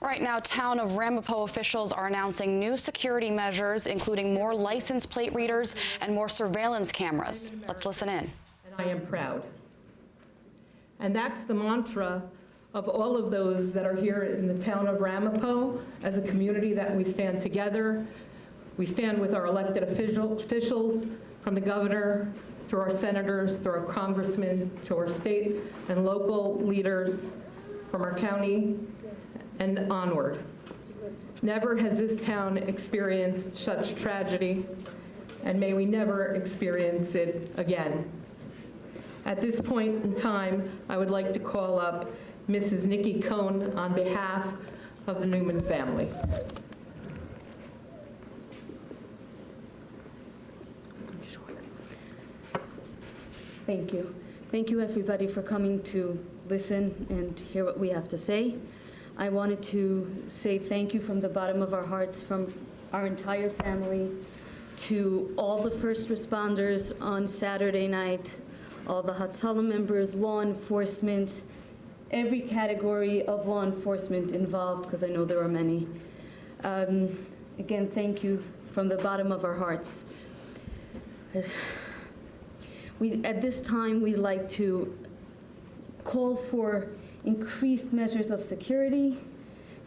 Right now, Town of Ramapo officials are announcing new security measures, including more license plate readers and more surveillance cameras. Let's listen in. And I am proud. And that's the mantra of all of those that are here in the town of Ramapo. As a community, that we stand together. We stand with our elected officials, from the governor, through our senators, through our congressmen, to our state and local leaders, from our county and onward. Never has this town experienced such tragedy, and may we never experience it again. At this point in time, I would like to call up Mrs. Nikki Cohn on behalf of the Newman family. Thank you. Thank you, everybody, for coming to listen and hear what we have to say. I wanted to say thank you from the bottom of our hearts, from our entire family, to all the first responders on Saturday night, all the Hatzalah members, law enforcement, every category of law enforcement involved, because I know there are many. Again, thank you from the bottom of our hearts. At this time, we'd like to call for increased measures of security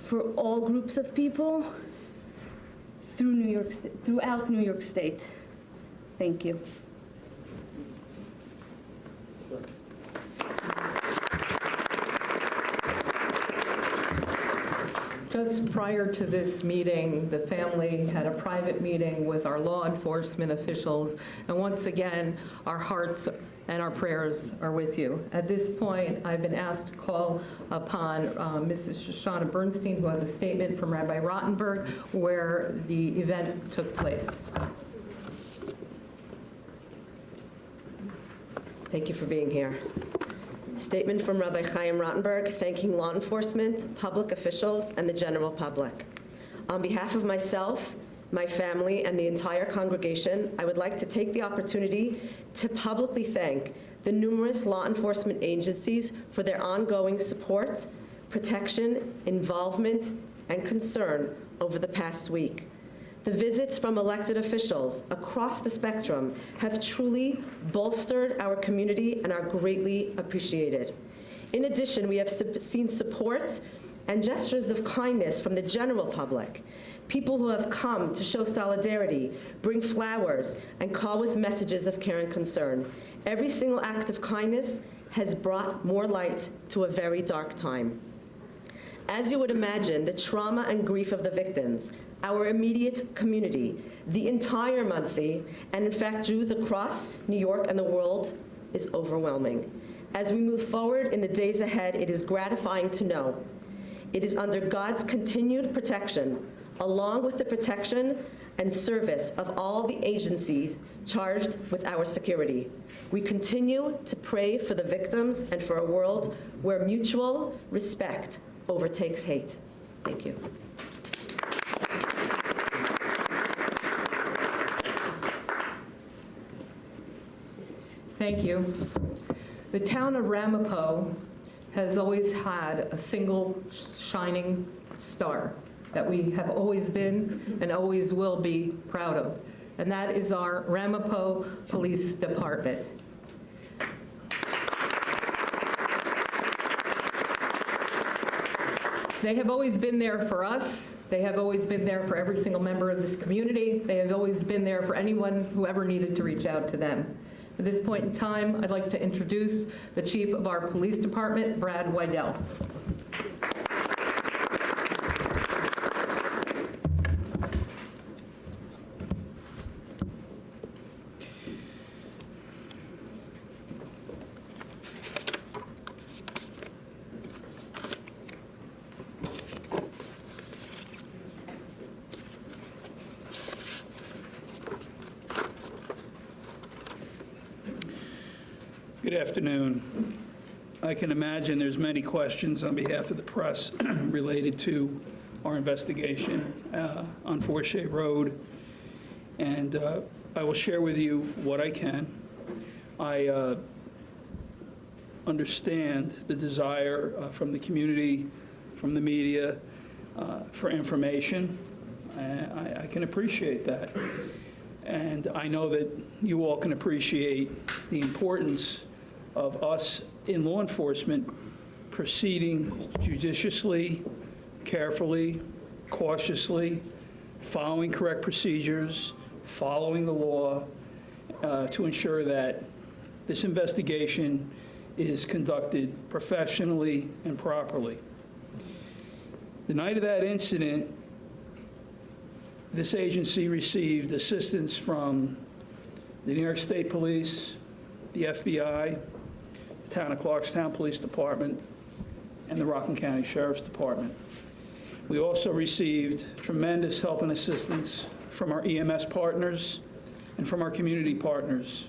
for all groups of people throughout New York State. Thank you. Just prior to this meeting, the family had a private meeting with our law enforcement officials, and once again, our hearts and our prayers are with you. At this point, I've been asked to call upon Mrs. Shoshana Bernstein, who has a statement from Rabbi Rottenberg where the event took place. Thank you for being here. Statement from Rabbi Chaim Rottenberg thanking law enforcement, public officials, and the general public. On behalf of myself, my family, and the entire congregation, I would like to take the opportunity to publicly thank the numerous law enforcement agencies for their ongoing support, protection, involvement, and concern over the past week. The visits from elected officials across the spectrum have truly bolstered our community and are greatly appreciated. In addition, we have seen support and gestures of kindness from the general public, people who have come to show solidarity, bring flowers, and call with messages of care and concern. Every single act of kindness has brought more light to a very dark time. As you would imagine, the trauma and grief of the victims, our immediate community, the entire Monsey, and in fact Jews across New York and the world, is overwhelming. As we move forward in the days ahead, it is gratifying to know it is under God's continued protection, along with the protection and service of all the agencies charged with our security. We continue to pray for the victims and for a world where mutual respect overtakes hate. Thank you. Thank you. The town of Ramapo has always had a single shining star that we have always been and always will be proud of, and that is our Ramapo Police Department. They have always been there for us. They have always been there for every single member of this community. They have always been there for anyone who ever needed to reach out to them. At this point in time, I'd like to introduce the chief of our police department, Brad Weidel. Good afternoon. I can imagine there's many questions on behalf of the press related to our investigation on Forshey Road, and I will share with you what I can. I understand the desire from the community, from the media, for information. I can appreciate that. And I know that you all can appreciate the importance of us in law enforcement proceeding judiciously, carefully, cautiously, following correct procedures, following the law, to ensure that this investigation is conducted professionally and properly. The night of that incident, this agency received assistance from the New York State Police, the FBI, the Town of Clarkstown Police Department, and the Rockland County Sheriff's Department. We also received tremendous help and assistance from our EMS partners and from our community partners.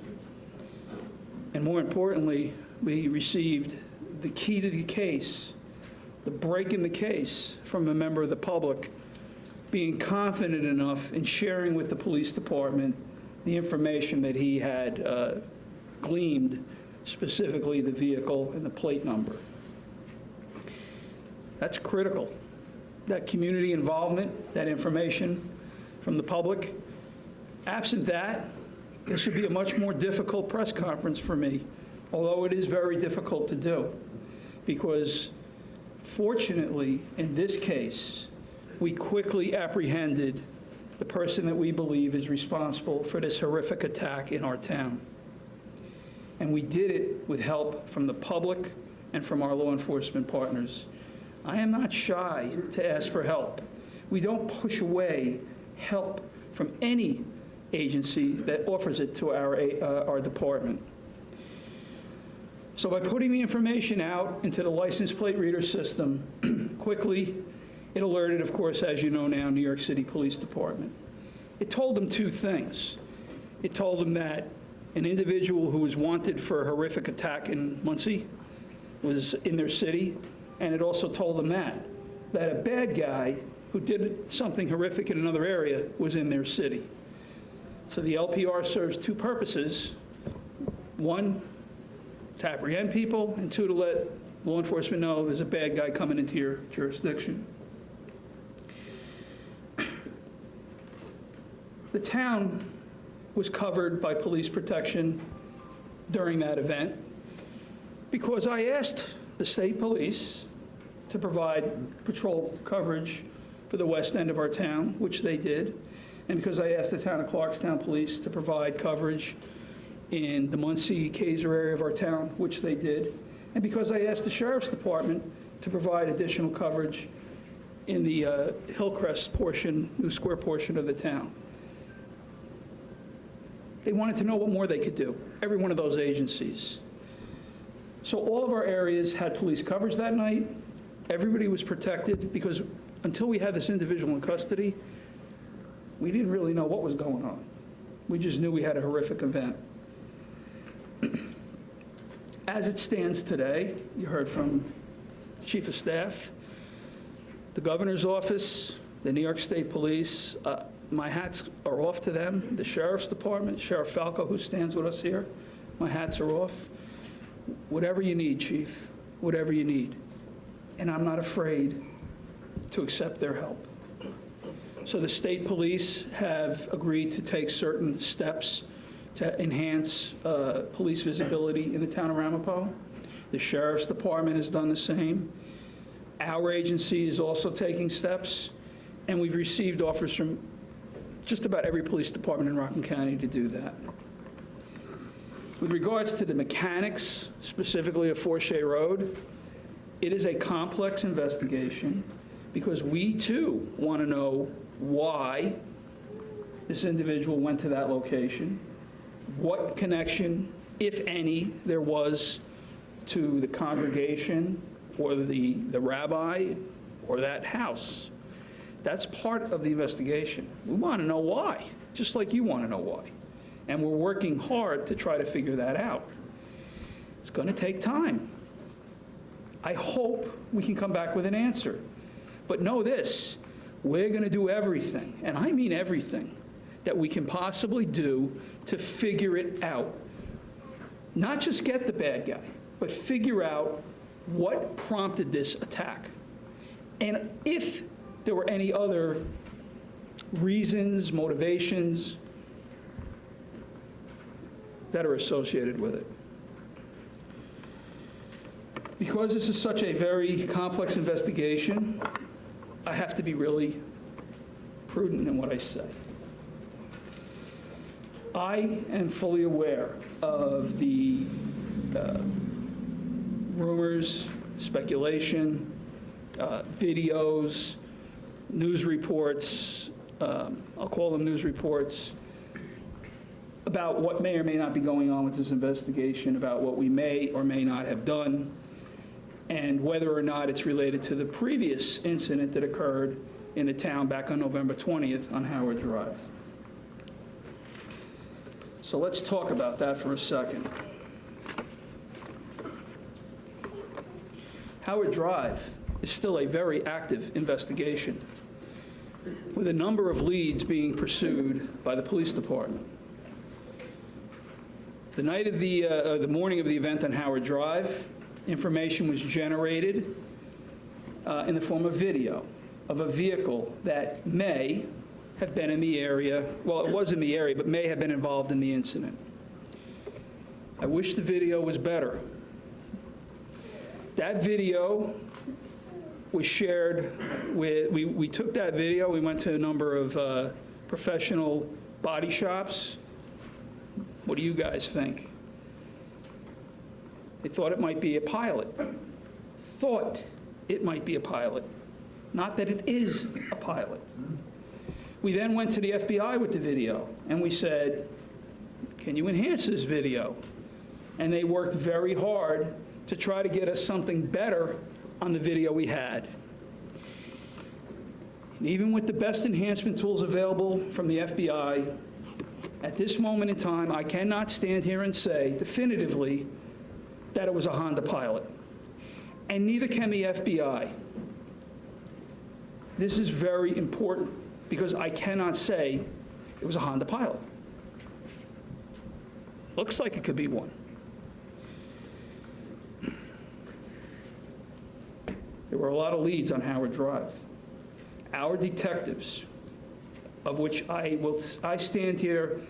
And more importantly, we received the key to the case, the break in the case, from a member of the public being confident enough in sharing with the police department the information that he had gleaned, specifically the vehicle and the plate number. That's critical. That community involvement, that information from the public. Absent that, this would be a much more difficult press conference for me, although it is very difficult to do, because fortunately, in this case, we quickly apprehended the person that we believe is responsible for this horrific attack in our town. And we did it with help from the public and from our law enforcement partners. I am not shy to ask for help. We don't push away help from any agency that offers it to our department. So by putting the information out into the license plate reader system quickly, it alerted, of course, as you know now, New York City Police Department. It told them two things. It told them that an individual who was wanted for a horrific attack in Monsey was in their city, and it also told them that a bad guy who did something horrific in another area was in their city. So the LPR serves two purposes. One, to apprehend people, and two, to let law enforcement know there's a bad guy coming into your jurisdiction. The town was covered by police protection during that event because I asked the state police to provide patrol coverage for the west end of our town, which they did, and because I asked the Town of Clarkstown Police to provide coverage in the Monsey, Kaiser area of our town, which they did, and because I asked the Sheriff's Department to provide additional coverage in the Hillcrest portion, New Square portion of the town. They wanted to know what more they could do, every one of those agencies. So all of our areas had police coverage that night. Everybody was protected because until we had this individual in custody, we didn't really know what was going on. We just knew we had a horrific event. As it stands today, you heard from the Chief of Staff, the Governor's Office, the New York State Police. My hats are off to them. The Sheriff's Department, Sheriff Falco, who stands with us here, my hats are off. Whatever you need, Chief, whatever you need. And I'm not afraid to accept their help. So the state police have agreed to take certain steps to enhance police visibility in the town of Ramapo. The Sheriff's Department has done the same. Our agency is also taking steps, and we've received offers from just about every police department in Rockland County to do that. With regards to the mechanics, specifically of Forshey Road, it is a complex investigation because we too want to know why this individual went to that location, what connection, if any, there was to the congregation or the rabbi or that house. That's part of the investigation. We want to know why, just like you want to know why. And we're working hard to try to figure that out. It's going to take time. I hope we can come back with an answer. But know this, we're going to do everything, and I mean everything, that we can possibly do to figure it out. Not just get the bad guy, but figure out what prompted this attack. And if there were any other reasons, motivations that are associated with it. Because this is such a very complex investigation, I have to be really prudent in what I say. I am fully aware of the rumors, speculation, videos, news reports, I'll call them news reports, about what may or may not be going on with this investigation, about what we may or may not have done, and whether or not it's related to the previous incident that occurred in the town back on November 20th on Howard Drive. So let's talk about that for a second. Howard Drive is still a very active investigation, with a number of leads being pursued by the police department. The night of the morning of the event on Howard Drive, information was generated in the form of video of a vehicle that may have been in the area, well, it was in the area, but may have been involved in the incident. I wish the video was better. That video was shared with, we took that video, we went to a number of professional body shops. What do you guys think? They thought it might be a pilot. Thought it might be a pilot. Not that it is a pilot. We then went to the FBI with the video, and we said, can you enhance this video? And they worked very hard to try to get us something better on the video we had. And even with the best enhancement tools available from the FBI, at this moment in time, I cannot stand here and say definitively that it was a Honda Pilot. And neither can the FBI. This is very important because I cannot say it was a Honda Pilot. Looks like it could be one. There were a lot of leads on Howard Drive. Our detectives, of which I stand here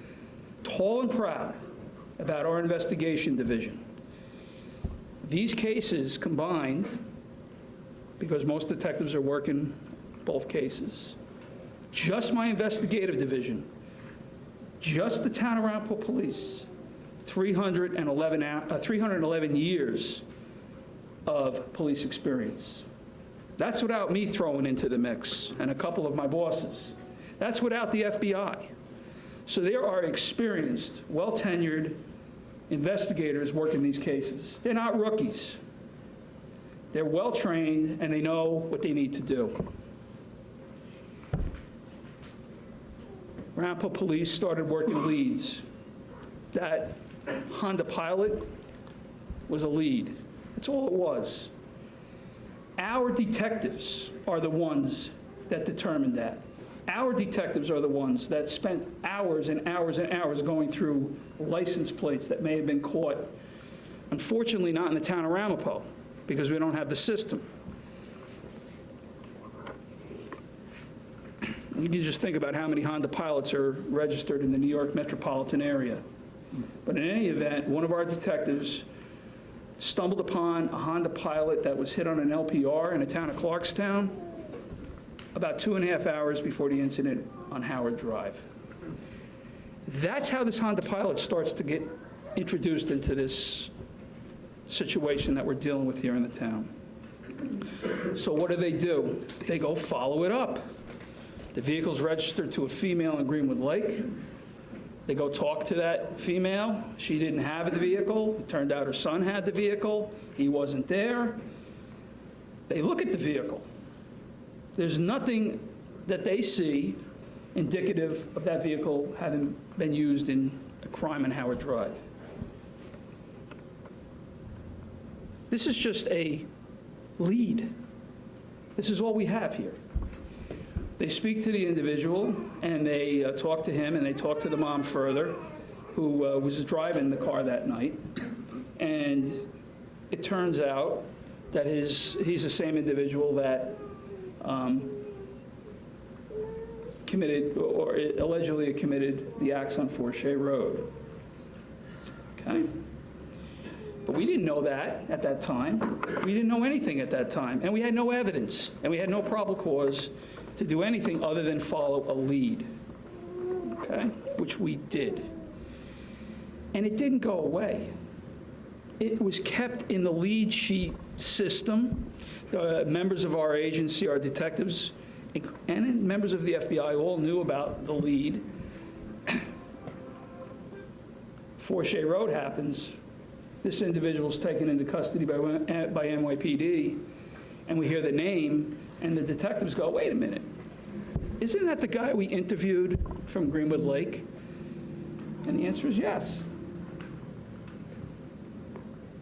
tall and proud about our investigation division. These cases combined, because most detectives are working both cases, just my investigative division, just the Town of Ramapo Police, 311 years of police experience. That's without me throwing into the mix and a couple of my bosses. That's without the FBI. So there are experienced, well-tenured investigators working these cases. They're not rookies. They're well-trained, and they know what they need to do. Ramapo Police started working leads. That Honda Pilot was a lead. That's all it was. Our detectives are the ones that determined that. Our detectives are the ones that spent hours and hours and hours going through license plates that may have been caught. Unfortunately, not in the Town of Ramapo, because we don't have the system. You can just think about how many Honda Pilots are registered in the New York metropolitan area. But in any event, one of our detectives stumbled upon a Honda Pilot that was hit on an LPR in the town of Clarkstown about 2.5 hours before the incident on Howard Drive. That's how this Honda Pilot starts to get introduced into this situation that we're dealing with here in the town. So what do? They go follow it up. The vehicle's registered to a female in Greenwood Lake. They go talk to that female. She didn't have the vehicle. It turned out her son had the vehicle. He wasn't there. They look at the vehicle. There's nothing that they see indicative of that vehicle having been used in a crime on Howard Drive. This is just a lead. This is all we have here. They speak to the individual, and they talk to him, and they talk to the mom further, who was driving the car that night. And it turns out that he's the same individual that committed or allegedly committed the acts on Forshey Road. Okay? But we didn't know that at that time. We didn't know anything at that time, and we had no evidence, and we had no probable cause to do anything other than follow a lead, okay, which we did. And it didn't go away. It was kept in the lead sheet system. The members of our agency, our detectives, and members of the FBI all knew about the lead. Forshey Road happens. This individual is taken into custody by NYPD, and we hear the name, and the detectives go, wait a minute, isn't that the guy we interviewed from Greenwood Lake? And the answer is yes.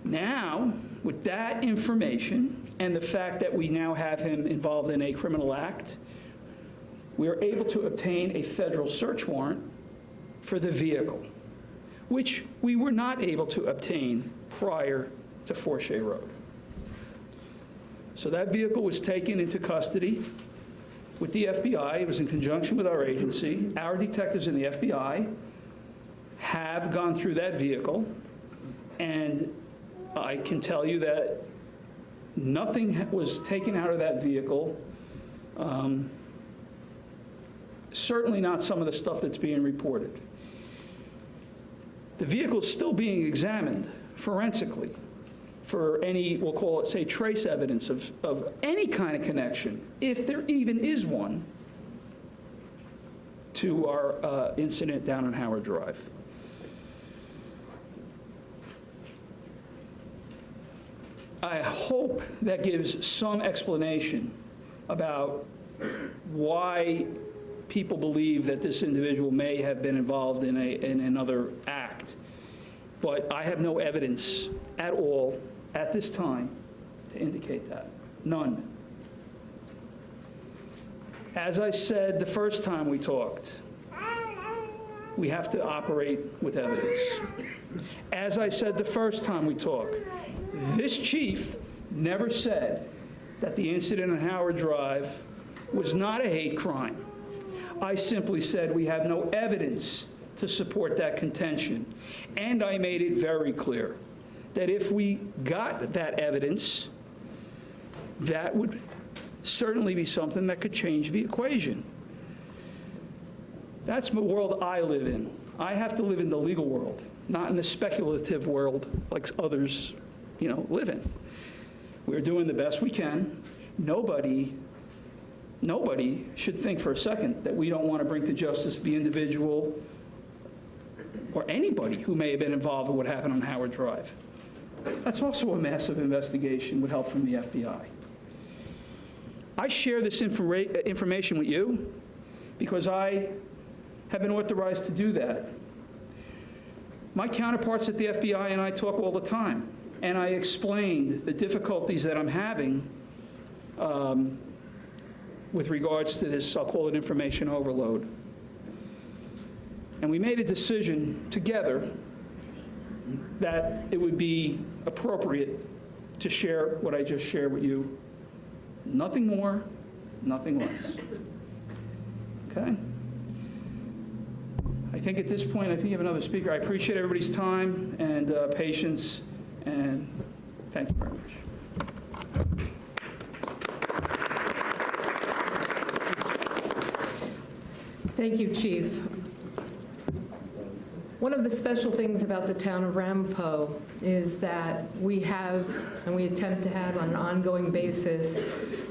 Now, with that information and the fact that we now have him involved in a criminal act, we are able to obtain a federal search warrant for the vehicle, which we were not able to obtain prior to Forshey Road. So that vehicle was taken into custody with the FBI. It was in conjunction with our agency. Our detectives in the FBI have gone through that vehicle, and I can tell you that nothing was taken out of that vehicle. Certainly not some of the stuff that's being reported. The vehicle is still being examined forensically for any, we'll call it, say, trace evidence of any kind of connection, if there even is one, to our incident down on Howard Drive. I hope that gives some explanation about why people believe that this individual may have been involved in another act. But I have no evidence at all at this time to indicate that. None. As I said the first time we talked, we have to operate with evidence. As I said the first time we talked, this chief never said that the incident on Howard Drive was not a hate crime. I simply said we have no evidence to support that contention. And I made it very clear that if we got that evidence, that would certainly be something that could change the equation. That's the world I live in. I have to live in the legal world, not in the speculative world like others, live in. We're doing the best we can. Nobody should think for a second that we don't want to bring to justice the individual or anybody who may have been involved in what happened on Howard Drive. That's also a massive investigation with help from the FBI. I share this information with you because I have been authorized to do that. My counterparts at the FBI and I talk all the time, and I explained the difficulties that I'm having with regards to this, I'll call it information overload. And we made a decision together that it would be appropriate to share what I just shared with you. Nothing more, nothing less. Okay? I think at this point, I think you have another speaker. I appreciate everybody's time and patience, and thank you very much. Thank you, Chief. One of the special things about the town of Ramapo is that we have, and we attempt to have on an ongoing basis,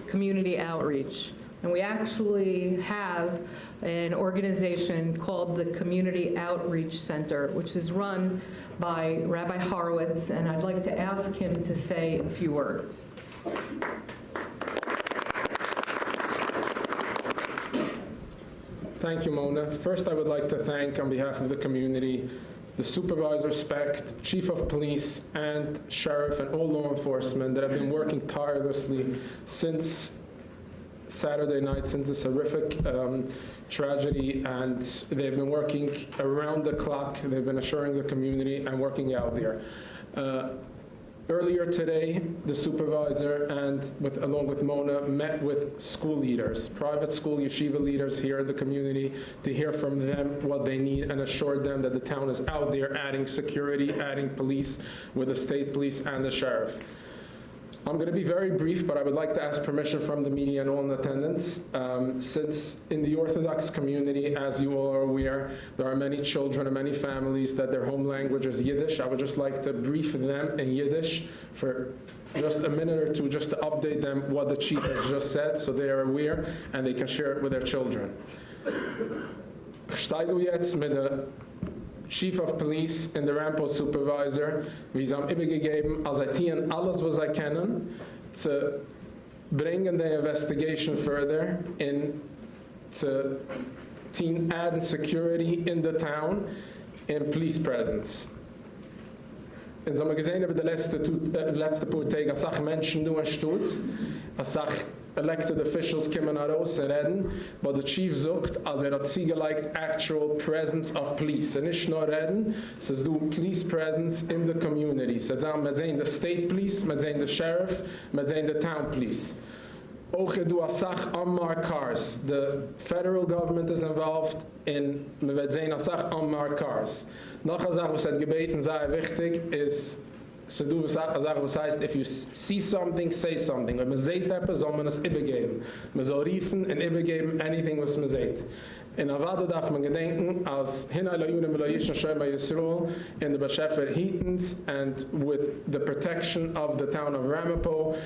community outreach. And we actually have an organization called the Community Outreach Center, which is run by Rabbi Horowitz, and I'd like to ask him to say a few words. Thank you, Mona. First, I would like to thank, on behalf of the community, the Supervisor Specht, Chief of Police, and Sheriff, and all law enforcement that have been working tirelessly since Saturday night, since this horrific tragedy, and they've been working around the clock. They've been assuring the community and working out there. Earlier today, the supervisor along with Mona met with school leaders, private school yeshiva leaders here in the community to hear from them what they need and assured them that the town is out there adding security, adding police with the state police and the sheriff. I'm going to be very brief, but I would like to ask permission from the media and all in attendance. Since in the Orthodox community, as you all are aware, there are many children and many families that their home language is Yiddish. I would just like to brief them in Yiddish for just a minute or two, just to update them what the chief has just said, so they are aware and they can share it with their children. Ich steige jetzt mit der Chief of Police and the Ramapo Supervisor, wie sie haben übergegeben, als sie tun alles, was sie kennen, zu bringen the investigation further in to add security in the town and police presence. Und so haben wir gesehen, über die letzte paar Tage, als Menschen du Stutz, als elected officials kommen heraus und reden, but the chief sagt, als hat zugelegt actual presence of police. Und nicht nur reden, es ist police presence in the community. So wir sehen the state police, wir sehen the sheriff, wir sehen the town police. Auch du hast unmarked cars. The federal government is involved in, wir sehen unmarked cars. Noch eine Sache, was hat gebeten, sehr wichtig, ist, so du was heißt, if you see something, say something. Wenn man sieht etwas, soll man es übergeben. Man soll riefen und übergeben anything, was man sieht. In Avada darf man gedenken, als Hinai Layunim Layishn Shema Yisrael in the Bashefer Heatens and with the protection of the town of Ramapo,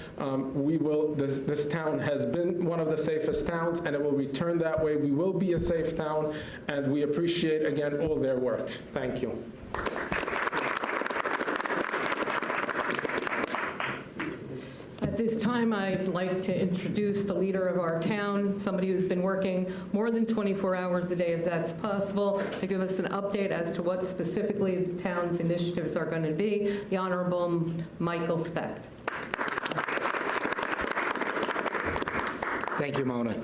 this town has been one of the safest towns and it will return that way. We will be a safe town and we appreciate again all their work. Thank you. At this time, I'd like to introduce the leader of our town, somebody who's been working more than 24 hours a day, if that's possible, to give us an update as to what specifically the town's initiatives are going to be, the Honorable Michael Specht. Thank you, Mona.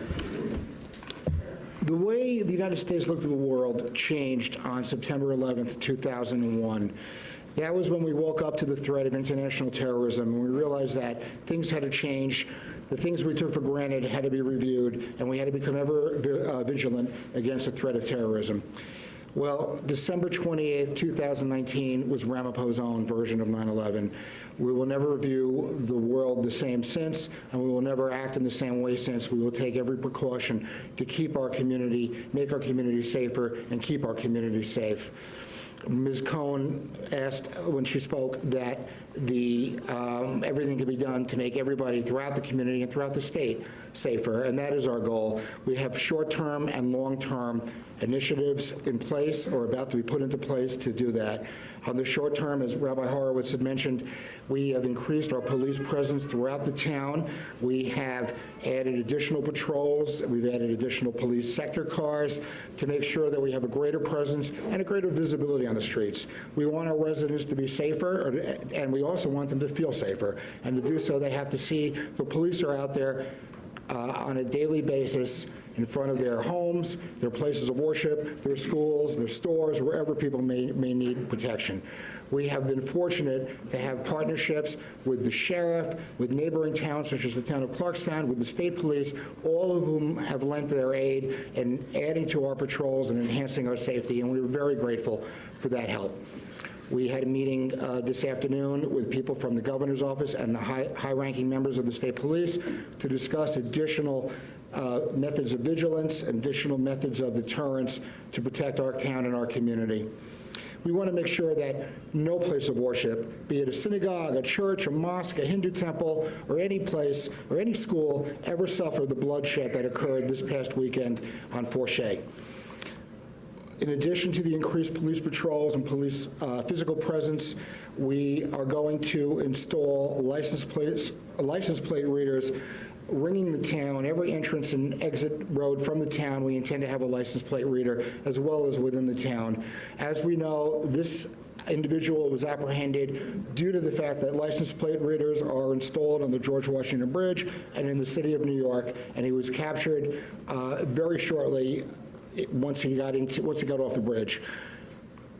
The way the United States looked at the world changed on September 11th, 2001. That was when we woke up to the threat of international terrorism, and we realized that things had to change. The things we took for granted had to be reviewed, and we had to become ever vigilant against the threat of terrorism. Well, December 28th, 2019 was Ramapo's own version of 9/11. We will never view the world the same since, and we will never act in the same way since. We will take every precaution to keep our community, make our community safer, and keep our community safe. Ms. Cohen asked when she spoke that everything can be done to make everybody throughout the community and throughout the state safer, and that is our goal. We have short-term and long-term initiatives in place or about to be put into place to do that. On the short term, as Rabbi Horowitz had mentioned, we have increased our police presence throughout the town. We have added additional patrols. We've added additional police sector cars to make sure that we have a greater presence and a greater visibility on the streets. We want our residents to be safer, and we also want them to feel safer. And to do so, they have to see the police are out there on a daily basis in front of their homes, their places of worship, their schools, their stores, wherever people may need protection. We have been fortunate to have partnerships with the sheriff, with neighboring towns such as the town of Clarkstown, with the state police, all of whom have lent their aid in adding to our patrols and enhancing our safety, and we're very grateful for that help. We had a meeting this afternoon with people from the governor's office and the high-ranking members of the state police to discuss additional methods of vigilance, additional methods of deterrence to protect our town and our community. We want to make sure that no place of worship, be it a synagogue, a church, a mosque, a Hindu temple, or any place or any school, ever suffer the bloodshed that occurred this past weekend on Forshey. In addition to the increased police patrols and police physical presence, we are going to install license plate readers ringing the town. Every entrance and exit road from the town, we intend to have a license plate reader, as well as within the town. As we know, this individual was apprehended due to the fact that license plate readers are installed on the George Washington Bridge and in the city of New York, and he was captured very shortly once he got off the bridge.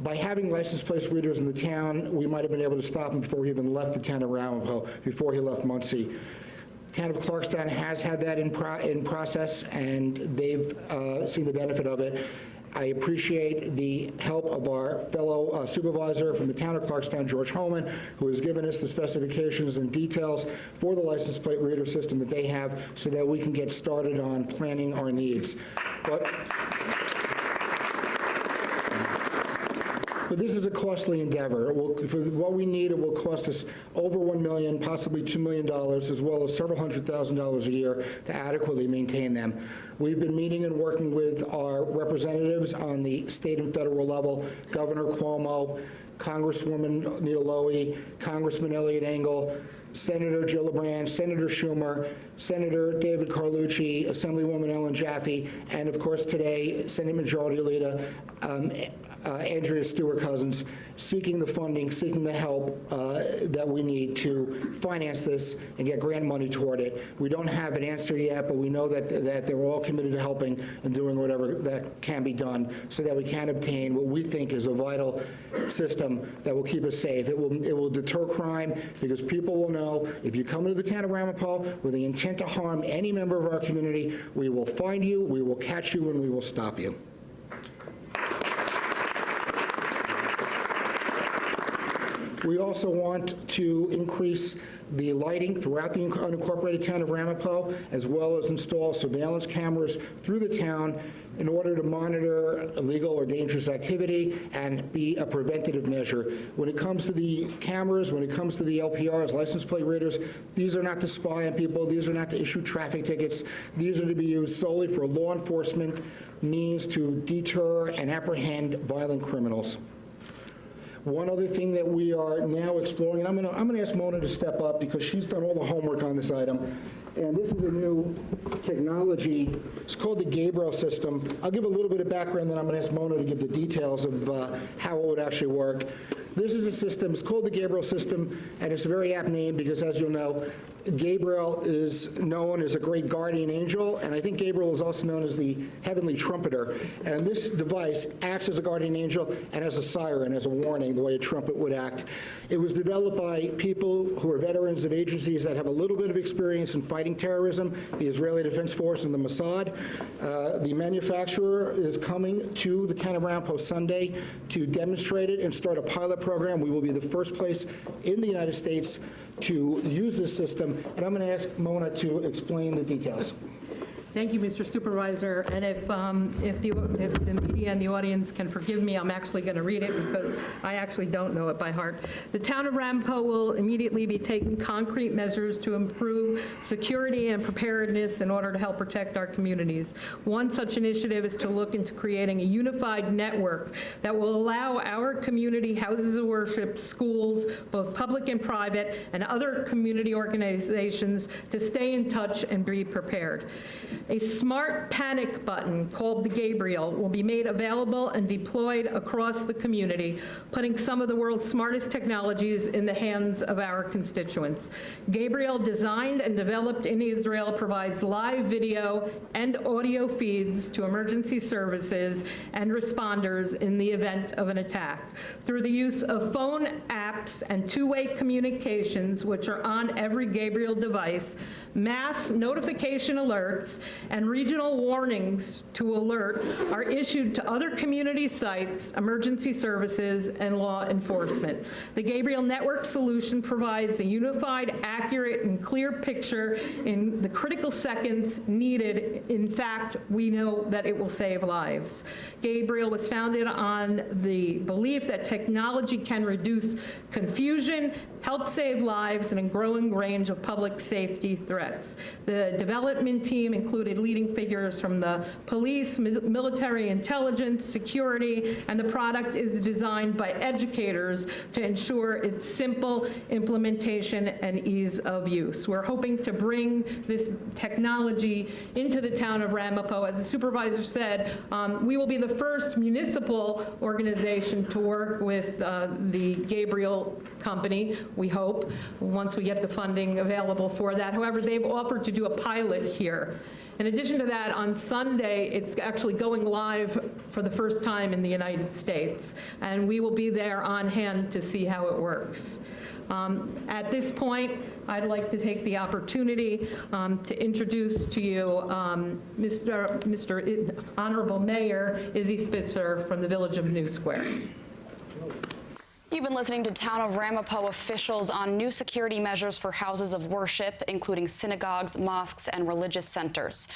By having license plate readers in the town, we might have been able to stop him before he even left the town of Ramapo, before he left Monsey. Town of Clarkstown has had that in process, and they've seen the benefit of it. I appreciate the help of our fellow supervisor from the town of Clarkstown, George Holman, who has given us the specifications and details for the license plate reader system that they have so that we can get started on planning our needs. But this is a costly endeavor. For what we need, it will cost us over $1 million, possibly $2 million, as well as several $100,000 a year to adequately maintain them. We've been meeting and working with our representatives on the state and federal level, Governor Cuomo, Congresswoman Nita Lowey, Congressman Elliot Engel, Senator Gillibrand, Senator Schumer, Senator David Carlucci, Assemblywoman Ellen Jaffe, and of course today, Senate Majority Leader Andrea Stewart-Cousins, seeking the funding, seeking the help that we need to finance this and get grant money toward it. We don't have an answer yet, but we know that they're all committed to helping and doing whatever that can be done so that we can obtain what we think is a vital system that will keep us safe. It will deter crime because people will know if you come into the town of Ramapo with the intent to harm any member of our community, we will find you, we will catch you, and we will stop you. We also want to increase the lighting throughout the unincorporated town of Ramapo, as well as install surveillance cameras through the town in order to monitor illegal or dangerous activity and be a preventative measure. When it comes to the cameras, when it comes to the LPRs, license plate readers, these are not to spy on people, these are not to issue traffic tickets, these are to be used solely for law enforcement means to deter and apprehend violent criminals. One other thing that we are now exploring, and I'm going to ask Mona to step up because she's done all the homework on this item, and this is a new technology. It's called the Gabriel system. I'll give a little bit of background, then I'm going to ask Mona to give the details of how it would actually work. This is a system, it's called the Gabriel system, and it's a very apt name because, as you'll know, Gabriel is known as a great guardian angel, and I think Gabriel is also known as the heavenly trumpeter. And this device acts as a guardian angel and as a siren, as a warning, the way a trumpet would act. It was developed by people who are veterans of agencies that have a little bit of experience in fighting terrorism, the Israeli Defense Force and the Mossad. The manufacturer is coming to the town of Ramapo Sunday to demonstrate it and start a pilot program. We will be the first place in the United States to use this system, and I'm going to ask Mona to explain the details. Thank you, Mr. Supervisor. And if the media and the audience can forgive me, I'm actually going to read it because I actually don't know it by heart. The town of Ramapo will immediately be taking concrete measures to improve security and preparedness in order to help protect our communities. One such initiative is to look into creating a unified network that will allow our community houses of worship, schools, both public and private, and other community organizations to stay in touch and be prepared. A smart panic button called the Gabriel will be made available and deployed across the community, putting some of the world's smartest technologies in the hands of our constituents. Gabriel, designed and developed in Israel, provides live video and audio feeds to emergency services and responders in the event of an attack. Through the use of phone apps and two-way communications, which are on every Gabriel device, mass notification alerts and regional warnings to alert are issued to other community sites, emergency services, and law enforcement. The Gabriel Network solution provides a unified, accurate, and clear picture in the critical seconds needed. In fact, we know that it will save lives. Gabriel was founded on the belief that technology can reduce confusion, help save lives, and a growing range of public safety threats. The development team included leading figures from the police, military intelligence, security, and the product is designed by educators to ensure its simple implementation and ease of use. We're hoping to bring this technology into the town of Ramapo. As the supervisor said, we will be the first municipal organization to work with the Gabriel company. we hope, once we get the funding available for that. However, they've offered to do a pilot here. In addition to that, on Sunday, it's actually going live for the first time in the United States, and we will be there on hand to see how it works. At this point, I'd like to take the opportunity to introduce to you Mr. Honorable Mayor Izzy Spitzer from the Village of New Square. You've been listening to Town of Ramapo officials on new security measures for houses of worship, including synagogues, mosques, and religious centers.